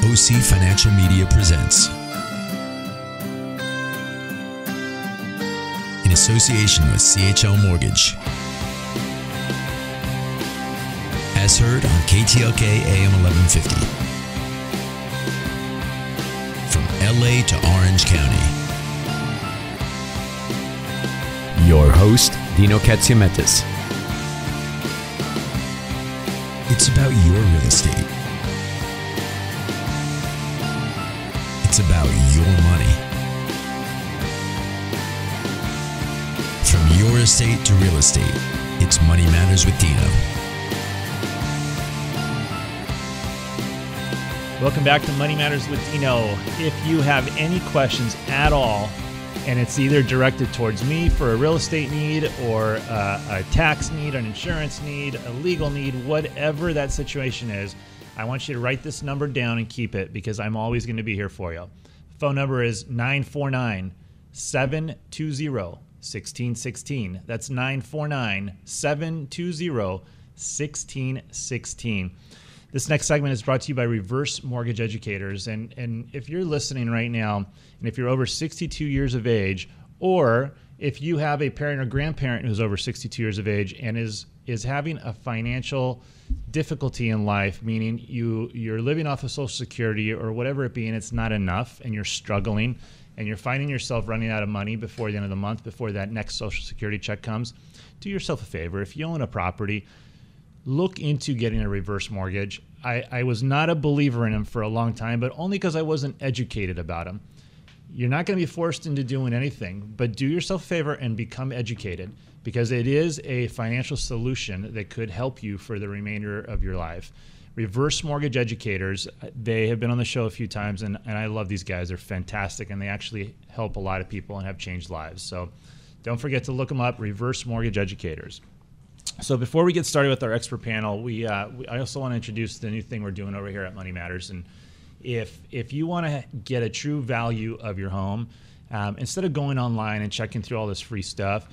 OC Financial Media presents, in association with CHL Mortgage, as heard on KTLK AM 1150, from LA to Orange County. Your host, Dino Katsiametis. It's about your real estate. It's about your money. From your estate to real estate, it's Money Matters with Dino. Welcome back to Money Matters with Dino. If you have any questions at all, and it's either directed towards me for a real estate need or a tax need, an insurance need, a legal need, whatever that situation is, I want you to write this number down and keep it because I'm always going to be here for you. Phone number is 949-720-1616. That's 949-720-1616. This next segment is brought to you by Reverse Mortgage Educators. And if you're listening right now, and if you're over 62 years of age, or if you have a parent or grandparent who's over 62 years of age and is having a financial difficulty in life, meaning you're living off of Social Security or whatever it be, and it's not enough, and you're struggling, and you're finding yourself running out of money before the end of the month, before that next Social Security check comes, do yourself a favor. If you own a property, look into getting a reverse mortgage. I was not a believer in them for a long time, but only because I wasn't educated about them. You're not going to be forced into doing anything, but do yourself a favor and become educated because it is a financial solution that could help you for the remainder of your life. Reverse Mortgage Educators, they have been on the show a few times, and I love these guys. They're fantastic, and they actually help a lot of people and have changed lives. So don't forget to look them up, Reverse Mortgage Educators. So before we get started with our expert panel, I also want to introduce the new thing we're doing over here at Money Matters. And if you want to get a true value of your home, instead of going online and checking through all this free stuff,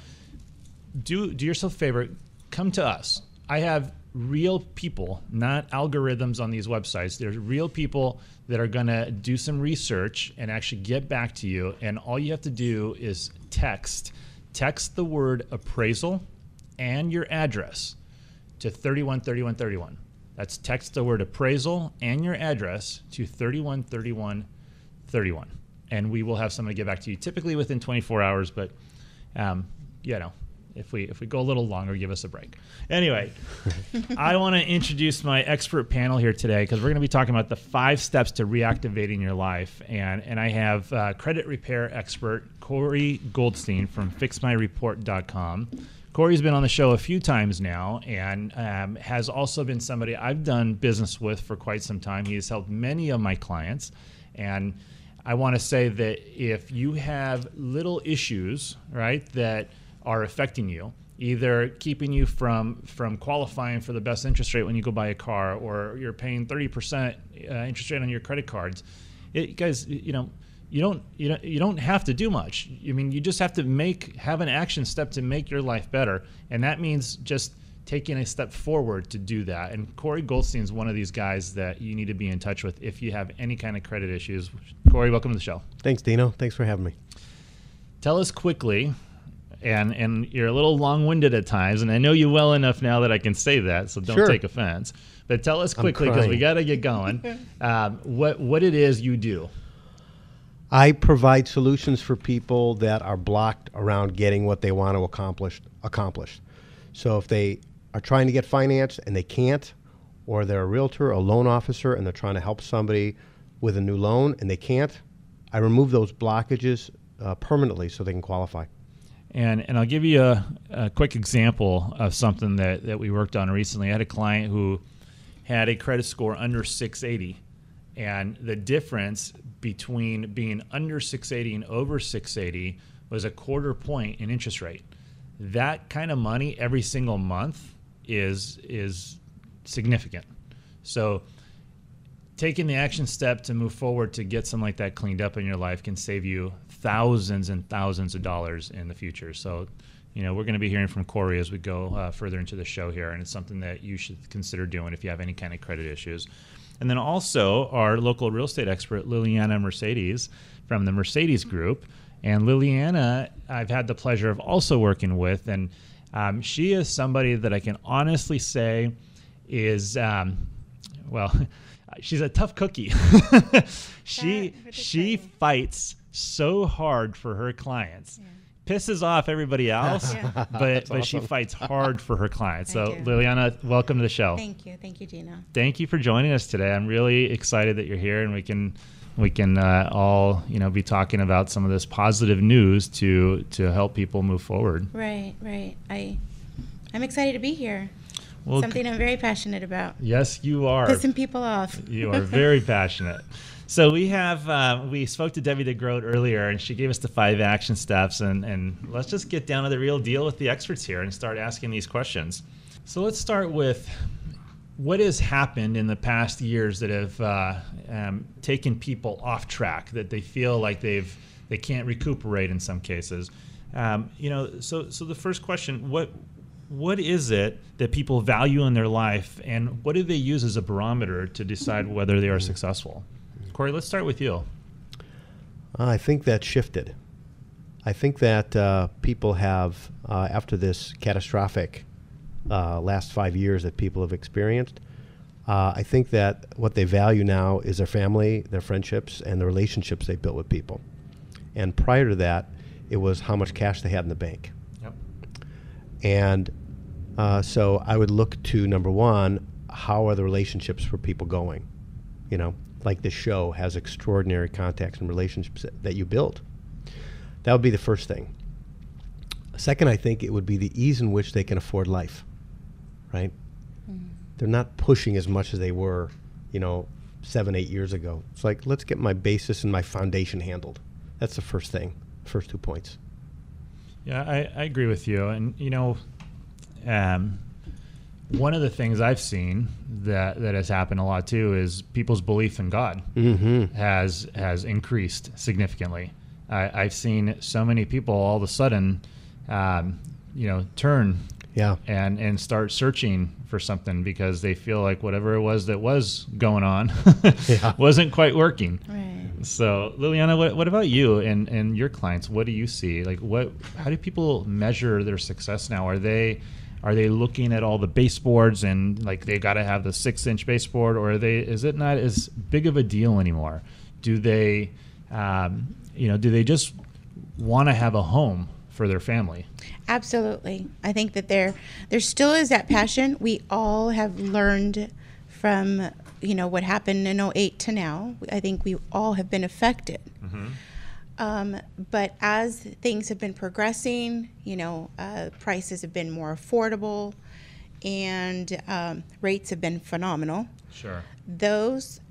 do yourself a favor, come to us. I have real people, not algorithms on these websites. There's real people that are going to do some research and actually get back to you. And all you have to do is text the word appraisal and your address to 313131. That's text the word appraisal and your address to 313131. And we will have somebody get back to you typically within 24 hours, but if we go a little longer, give us a break. Anyway, I want to introduce my expert panel here today because we're going to be talking about the 5 steps to reactivating your life. And I have credit repair expert Corey Goldstein from FixMyReport.com. Corey's been on the show a few times now and has also been somebody I've done business with for quite some time. He has helped many of my clients. And I want to say that if you have little issues, right, that are affecting you, either keeping you from qualifying for the best interest rate when you go buy a car, or you're paying 30% interest rate on your credit cards, guys, you don't have to do much. I mean, you just have to have an action step to make your life better, and that means just taking a step forward to do that. And Corey Goldstein is one of these guys that you need to be in touch with if you have any kind of credit issues. Corey, welcome to the show. Thanks, Dino. Thanks for having me. Tell us quickly, and you're a little long-winded at times, and I know you well enough now that I can say that, so don't take offense. But tell us quickly, because we got to get going, what it is you do. I provide solutions for people that are blocked around getting what they want to accomplish. So if they are trying to get financed and they can't, or they're a realtor, a loan officer, and they're trying to help somebody with a new loan and they can't, I remove those blockages permanently so they can qualify. And I'll give you a quick example of something that we worked on recently. I had a client who had a credit score under 680. And the difference between being under 680 and over 680 was a 1/4 point in interest rate. That kind of money every single month is significant. So taking the action step to move forward to get something like that cleaned up in your life can save you thousands and thousands of dollars in the future. So, we're going to be hearing from Corey as we go further into the show here, and it's something that you should consider doing if you have any kind of credit issues. And then also our local real estate expert, Liliana Mercedes from the Mercedes Group. And Liliana, I've had the pleasure of also working with, and she is somebody that I can honestly say is, she's a tough cookie. She fights so hard for her clients. Yeah. Pisses off everybody else, but she fights hard for her clients. So Liliana, welcome to the show. Thank you, Dino. Thank you for joining us today. I'm really excited that you're here, and we can all be talking about some of this positive news to help people move forward. Right. I'm excited to be here. Well, something I'm very passionate about. Yes, you are. Pissing people off. You are very passionate. So we spoke to Debbie DeGroat earlier, and she gave us the 5 action steps, and let's just get down to the real deal with the experts here and start asking these questions. So let's start with what has happened in the past years that have taken people off track, that they feel like they can't recuperate in some cases. So the first question, what is it that people value in their life, and what do they use as a barometer to decide whether they are successful? Corey, let's start with you. I think that shifted. I think that people have, after this catastrophic last 5 years that people have experienced, I think that what they value now is their family, their friendships, and the relationships they built with people. And prior to that, it was how much cash they had in the bank. Yep. And so I would look to, number one, how are the relationships for people going? Like this show has extraordinary contacts and relationships that you build. That would be the first thing. Second, I think it would be the ease in which they can afford life, right? Mm-hmm. They're not pushing as much as they were, 7, 8 years ago. It's like, let's get my basis and my foundation handled. That's the first thing, first 2 points. Yeah, I agree with you. And, one of the things I've seen that has happened a lot too is people's belief in God has increased significantly. I've seen so many people all of a sudden, turn and start searching for something because they feel like whatever it was that was going on wasn't quite working. Right. So Liliana, what about you and your clients? What do you see? Like how do people measure their success now? Are they looking at all the baseboards and like they got to have the 6-inch baseboard, or is it not as big of a deal anymore? Do they, do they just want to have a home for their family? Absolutely. I think that there still is that passion. We all have learned from, what happened in 2008 to now. I think we all have been affected. Mm-hmm. But as things have been progressing, prices have been more affordable and rates have been phenomenal. Sure. Those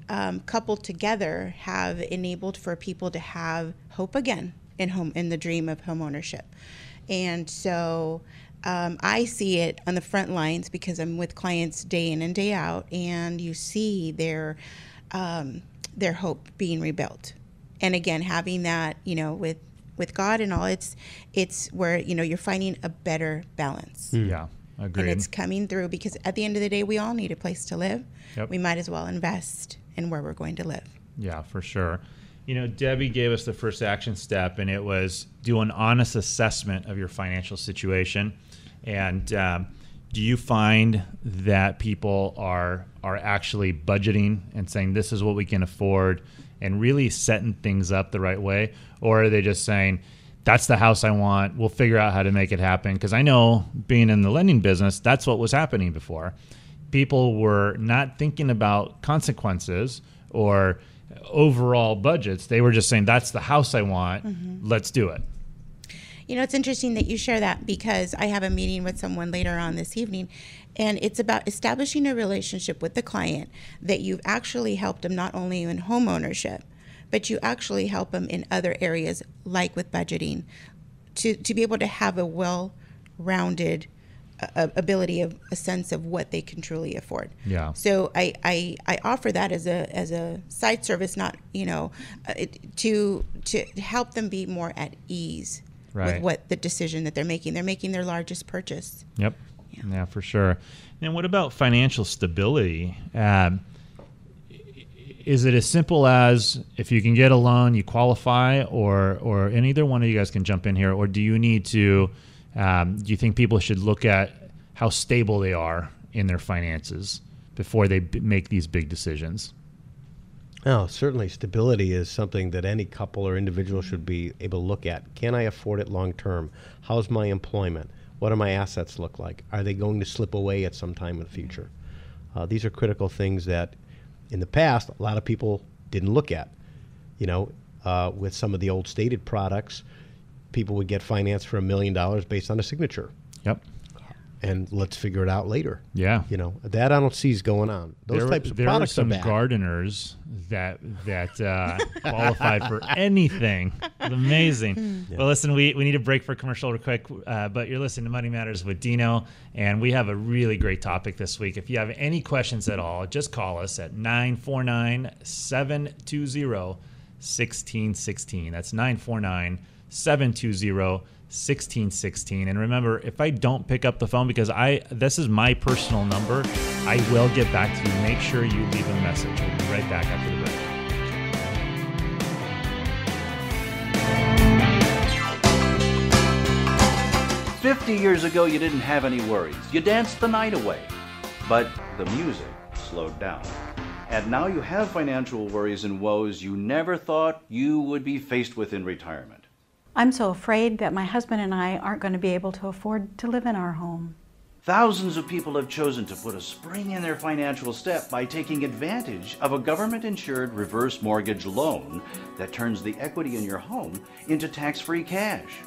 coupled together have enabled for people to have hope again in the dream of home ownership. And so I see it on the front lines because I'm with clients day in and day out, and you see their hope being rebuilt. And again, having that, with God and all, it's where, you're finding a better balance. Yeah, agreed. And it's coming through because at the end of the day, we all need a place to live. Yep. We might as well invest in where we're going to live. Yeah, for sure. Debbie gave us the first action step, and it was do an honest assessment of your financial situation. And do you find that people are actually budgeting and saying this is what we can afford and really setting things up the right way? Or are they just saying, that's the house I want, we'll figure out how to make it happen? Because I know, being in the lending business, that's what was happening before. People were not thinking about consequences or overall budgets. They were just saying, that's the house I want, let's do it. It's interesting that you share that because I have a meeting with someone later on this evening, and it's about establishing a relationship with the client that you've actually helped them not only in home ownership, but you actually help them in other areas like with budgeting to be able to have a well-rounded ability of a sense of what they can truly afford. Yeah. So I offer that as a side service, not to help them be more at ease. Right. With what the decision that they're making. They're making their largest purchase. Yep. Yeah, for sure. And what about financial stability? is it as simple as if you can get a loan, you qualify, or and either one of you guys can jump in here, or do you need to, do you think people should look at how stable they are in their finances before they make these big decisions? Oh, certainly stability is something that any couple or individual should be able to look at. Can I afford it long term? How's my employment? What do my assets look like? Are they going to slip away at some time in the future? These are critical things that in the past a lot of people didn't look at. With some of the old stated products, people would get financed for $1 million based on a signature. Yep. And let's figure it out later. Yeah. That I don't see is going on. Those types of products are bad. There are some gardeners that qualified for anything. It's amazing. Yeah. Well, listen, we need a break for commercial real quick, but you're listening to Money Matters with Dino, and we have a really great topic this week. If you have any questions at all, just call us at 949-720-1616. That's 949-720-1616. And remember, if I don't pick up the phone, because this is my personal number, I will get back to you. Make sure you leave a message. We'll be right back after the break. 50 years ago, you didn't have any worries. You danced the night away. But the music slowed down. And now you have financial worries and woes you never thought you would be faced with in retirement. I'm so afraid that my husband and I aren't going to be able to afford to live in our home. Thousands of people have chosen to put a spring in their financial step by taking advantage of a government-insured reverse mortgage loan that turns the equity in your home into tax-free cash.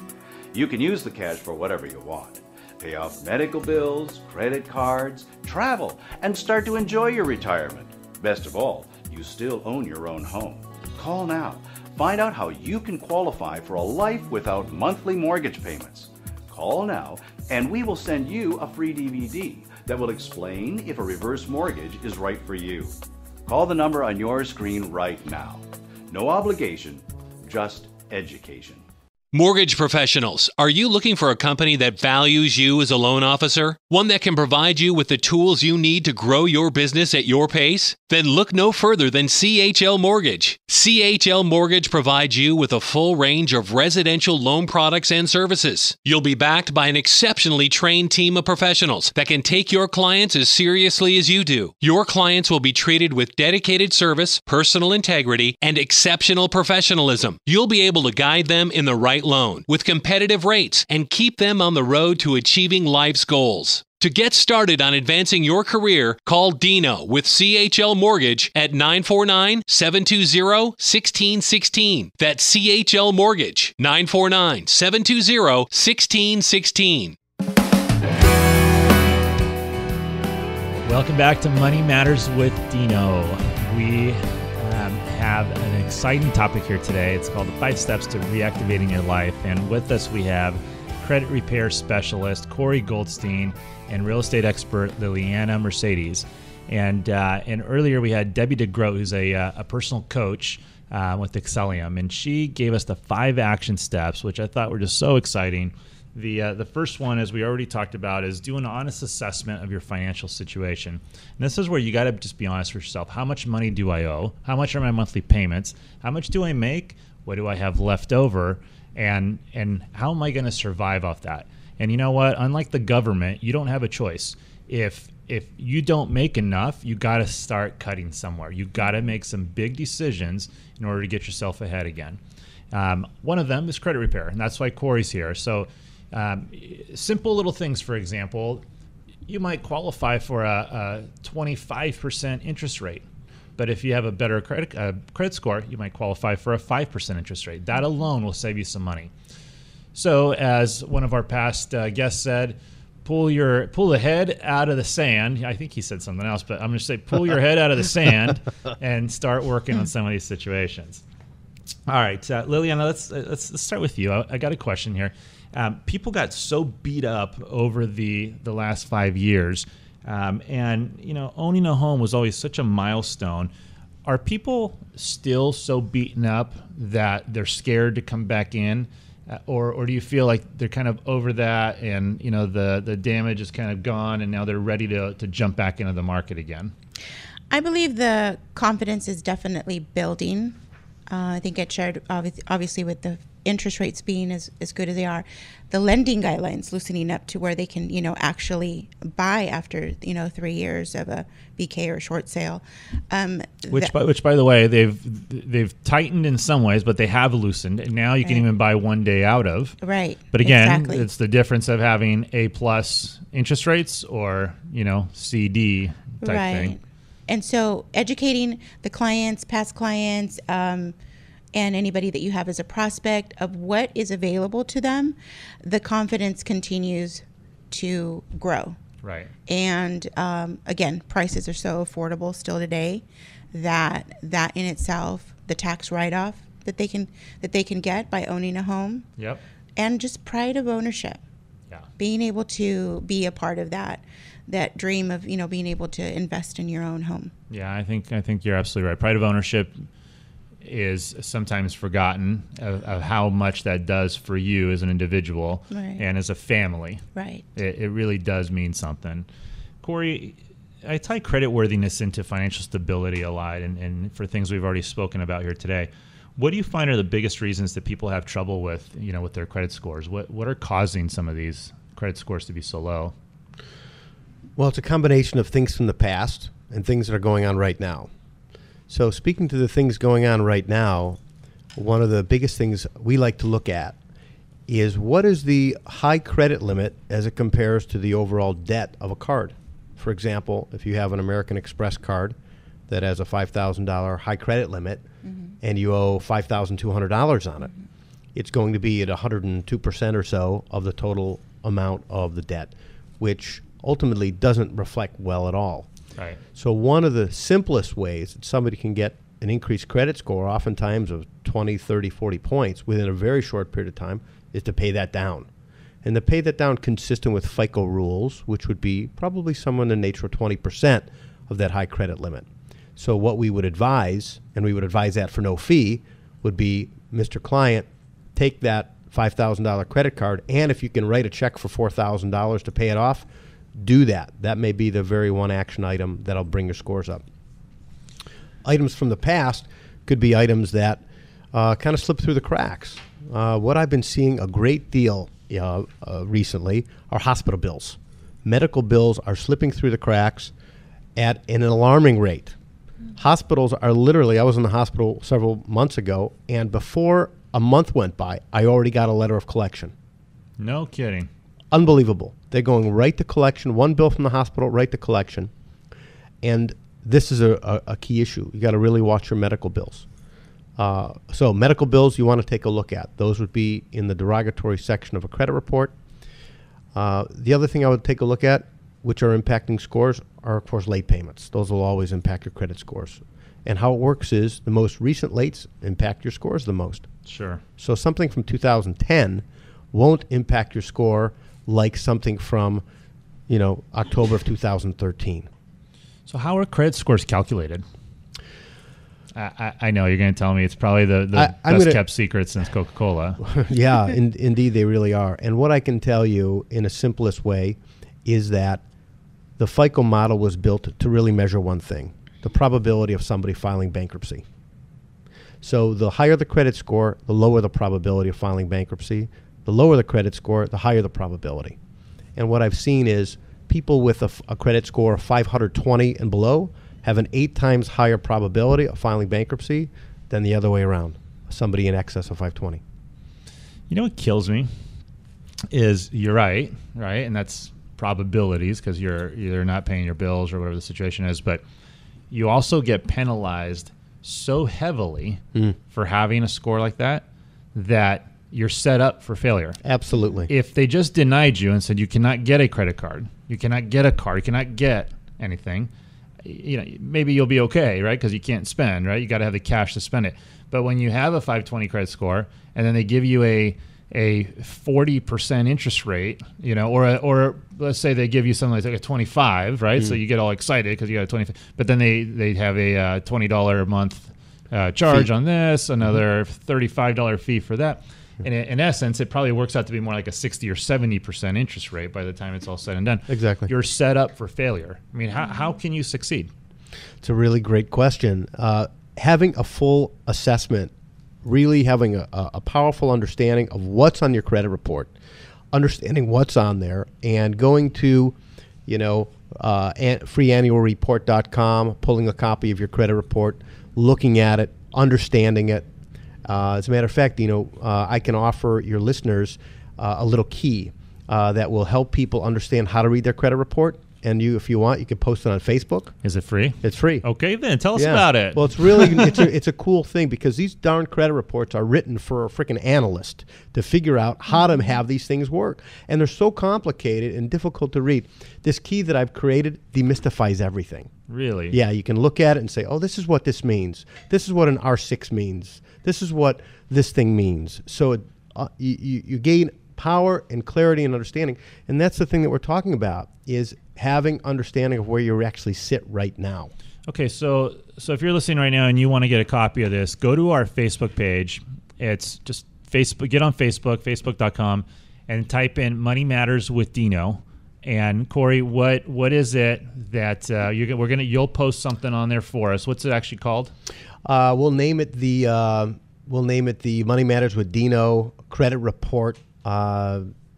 You can use the cash for whatever you want. Pay off medical bills, credit cards, travel, and start to enjoy your retirement. Best of all, you still own your own home. Call now. Find out how you can qualify for a life without monthly mortgage payments. Call now, and we will send you a free DVD that will explain if a reverse mortgage is right for you. Call the number on your screen right now. No obligation, just education. Mortgage professionals, are you looking for a company that values you as a loan officer? One that can provide you with the tools you need to grow your business at your pace? Then look no further than CHL Mortgage. CHL Mortgage provides you with a full range of residential loan products and services. You'll be backed by an exceptionally trained team of professionals that can take your clients as seriously as you do. Your clients will be treated with dedicated service, personal integrity, and exceptional professionalism. You'll be able to guide them in the right loan with competitive rates and keep them on the road to achieving life's goals. To get started on advancing your career, call Dino with CHL Mortgage at 949-720-1616. That's CHL Mortgage, 949-720-1616. Welcome back to Money Matters with Dino. We have an exciting topic here today. It's called the 5 Steps to Reactivating Your Life. And with us, we have credit repair specialist Corey Goldstein and real estate expert Liliana Mercedes. And earlier we had Debbie DeGroat, who's a personal coach with Excellium, and she gave us the 5 action steps, which I thought were just so exciting. The first one, as we already talked about, is do an honest assessment of your financial situation. And this is where you got to just be honest with yourself. How much money do I owe? How much are my monthly payments? How much do I make? What do I have left over? And how am I going to survive off that? And you know what? Unlike the government, you don't have a choice. If you don't make enough, you got to start cutting somewhere. You got to make some big decisions in order to get yourself ahead again. One of them is credit repair, and that's why Corey's here. So simple little things, for example, you might qualify for a 25% interest rate. But if you have a better credit score, you might qualify for a 5% interest rate. That alone will save you some money. So as one of our past guests said, pull the head out of the sand. I think he said something else, but I'm going to say pull your head out of the sand and start working on some of these situations. All right, Liliana, let's start with you. I got a question here. People got so beat up over the last 5 years. And, owning a home was always such a milestone. Are people still so beaten up that they're scared to come back in? Or do you feel like they're kind of over that and, the damage is kind of gone and now they're ready to jump back into the market again? I believe the confidence is definitely building. I think it shared obviously with the interest rates being as good as they are, the lending guidelines loosening up to where they can, actually buy after, 3 years of a BK or short sale. Which by the way, they've tightened in some ways, but they have loosened. And now you can even buy 1 day out of. Right. But again, exactly. It's the difference of having A+ interest rates or, CD type thing. And so educating the clients, past clients, and anybody that you have as a prospect of what is available to them, the confidence continues to grow. Right. And again, prices are so affordable still today that in itself, the tax write-off that they can get by owning a home. Yep. And just pride of ownership. Yeah. Being able to be a part of that dream of being able to invest in your own home. Yeah, I think you're absolutely right. Pride of ownership is sometimes forgotten of how much that does for you as an individual and as a family. Right. It really does mean something. Corey, I tie creditworthiness into financial stability a lot, and for things we've already spoken about here today. What do you find are the biggest reasons that people have trouble with, with their credit scores? What are causing some of these credit scores to be so low? Well, it's a combination of things from the past and things that are going on right now. So speaking to the things going on right now, one of the biggest things we like to look at is what is the high credit limit as it compares to the overall debt of a card. For example, if you have an American Express card that has a $5,000 high credit limit and you owe $5,200 on it, it's going to be at 102% or so of the total amount of the debt, which ultimately doesn't reflect well at all. Right. So one of the simplest ways that somebody can get an increased credit score, oftentimes of 20, 30, 40 points within a very short period of time, is to pay that down. And to pay that down consistent with FICO rules, which would be probably somewhere in the nature of 20% of that high credit limit. So what we would advise, and we would advise that for no fee, would be, Mr. Client, take that $5,000 credit card, and if you can write a check for $4,000 to pay it off, do that. That may be the very one action item that'll bring your scores up. Items from the past could be items that kind of slip through the cracks. What I've been seeing a great deal recently are hospital bills. Medical bills are slipping through the cracks at an alarming rate. Hospitals are literally, I was in the hospital several months ago, and before a month went by, I already got a letter of collection. No kidding. Unbelievable. They're going right to collection, one bill from the hospital, right to collection. And this is a key issue. You got to really watch your medical bills. So medical bills you want to take a look at. Those would be in the derogatory section of a credit report. The other thing I would take a look at, which are impacting scores, are, of course, late payments. Those will always impact your credit scores. And how it works is the most recent lates impact your scores the most. Sure. So something from 2010 won't impact your score like something from, October of 2013. So how are credit scores calculated? I know you're going to tell me it's probably the best kept secret since Coca-Cola. Yeah, indeed they really are. And what I can tell you in a simplest way is that the FICO model was built to really measure one thing, the probability of somebody filing bankruptcy. So the higher the credit score, the lower the probability of filing bankruptcy. The lower the credit score, the higher the probability. And what I've seen is people with a credit score of 520 and below have an 8 times higher probability of filing bankruptcy than the other way around, somebody in excess of 520. You know what kills me is you're right? And that's probabilities because you're either not paying your bills or whatever the situation is, but you also get penalized so heavily for having a score like that you're set up for failure. Absolutely. If they just denied you and said you cannot get a credit card, you cannot get a car, you cannot get anything, maybe you'll be okay, right? Because you can't spend, right? You got to have the cash to spend it. But when you have a 520 credit score and then they give you a 40% interest rate, or let's say they give you something like a 25, right? So you get all excited because you got a 25, but then they have a $20 a month charge fee on this, another $35 fee for that. And in essence, it probably works out to be more like a 60 or 70% interest rate by the time it's all said and done. Exactly. You're set up for failure. I mean, how can you succeed? It's a really great question. Having a full assessment, really having a powerful understanding of what's on your credit report, understanding what's on there, and going to, freeannualreport.com, pulling a copy of your credit report, looking at it, understanding it. As a matter of fact, I can offer your listeners a little key that will help people understand how to read their credit report. And if you want, you can post it on Facebook. Is it free? It's free. Okay, then tell us about it. Well, it's really it's a cool thing because these darn credit reports are written for a freaking analyst to figure out how to have these things work, and they're so complicated and difficult to read. This key that I've created demystifies everything. Really? Yeah, you can look at it and say, "Oh, this is what this means. This is what an R6 means. This is what this thing means." So you gain power and clarity and understanding, and that's the thing that we're talking about, is having understanding of where you actually sit right now. Okay, so if you're listening right now and you want to get a copy of this, go to our Facebook page. It's just Facebook. Get on Facebook, facebook.com, and type in Money Matters with Dino. And Corey, what is it that you'll post something on there for us? What's it actually called? We'll name it the Money Matters with Dino credit report.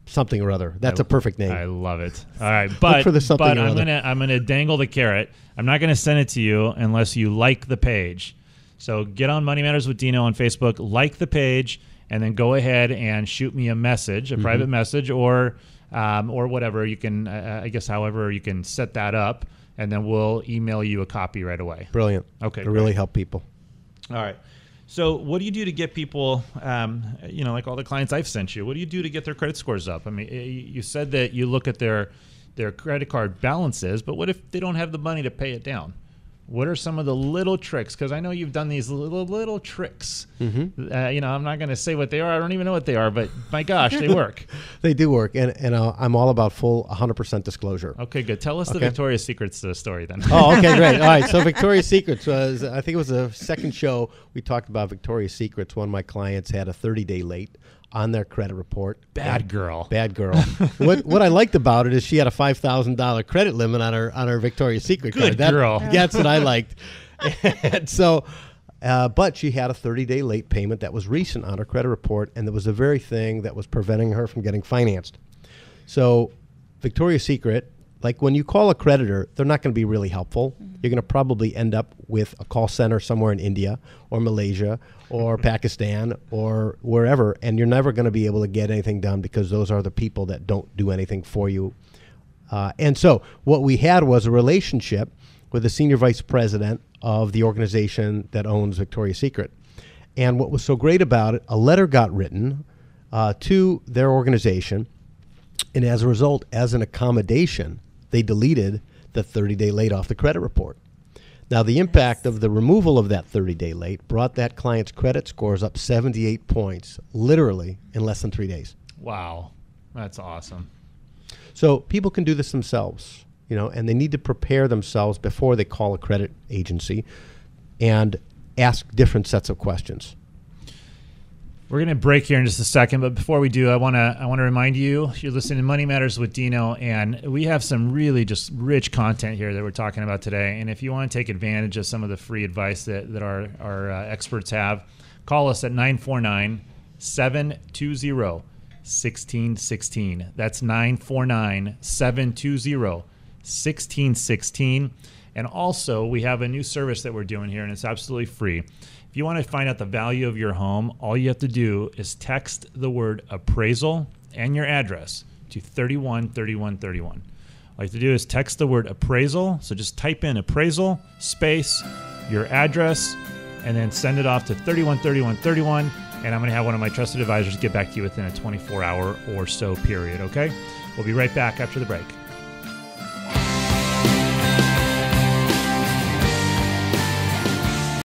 Something or other. That's a perfect name. I love it. All right, but I'm gonna dangle the carrot. I'm not gonna send it to you unless you like the page. So get on Money Matters with Dino on Facebook, like the page, and then go ahead and shoot me a message, a private message, or whatever you can. I guess however you can set that up, and then we'll email you a copy right away. Brilliant. Okay, to really help people. All right. So what do you do to get people, like all the clients I've sent you, what do you do to get their credit scores up? I mean, you said that you look at their credit card balances, but what if they don't have the money to pay it down? What are some of the little tricks? Because I know you've done these little tricks. Mm-hmm. I'm not going to say what they are. I don't even know what they are, but my gosh, they work. They do work, and I'm all about full 100% disclosure. Okay, good. Tell us the Victoria's Secrets story then. Oh, okay, great. All right, so Victoria's Secrets was, I think it was the second show we talked about Victoria's Secrets. One of my clients had a 30-day late on their credit report. Bad girl. What I liked about it is she had a $5,000 credit limit on her Victoria's Secret card. Good girl. That's what I liked. And so, but she had a 30-day late payment that was recent on her credit report, and that was the very thing that was preventing her from getting financed. So Victoria's Secret, like when you call a creditor, they're not going to be really helpful. You're going to probably end up with a call center somewhere in India or Malaysia or Pakistan or wherever, and you're never going to be able to get anything done because those are the people that don't do anything for you. And so what we had was a relationship with the senior vice president of the organization that owns Victoria's Secret. And what was so great about it, a letter got written to their organization, and as a result, as an accommodation, they deleted the 30-day late off the credit report. Now, the impact of the removal of that 30-day late brought that client's credit scores up 78 points, literally in less than 3 days. Wow, that's awesome. So people can do this themselves, and they need to prepare themselves before they call a credit agency and ask different sets of questions. We're going to break here in just a second, but before we do, I want to remind you, you're listening to Money Matters with Dino, and we have some really just rich content here that we're talking about today. And if you want to take advantage of some of the free advice that our experts have, call us at 949-720-1616. That's 949-720-1616. And also, we have a new service that we're doing here, and it's absolutely free. If you want to find out the value of your home, all you have to do is text the word appraisal and your address to 313131. All you have to do is text the word appraisal. So just type in appraisal, space, your address, and then send it off to 313131. And I'm going to have one of my trusted advisors get back to you within a 24-hour or so period, okay? We'll be right back after the break.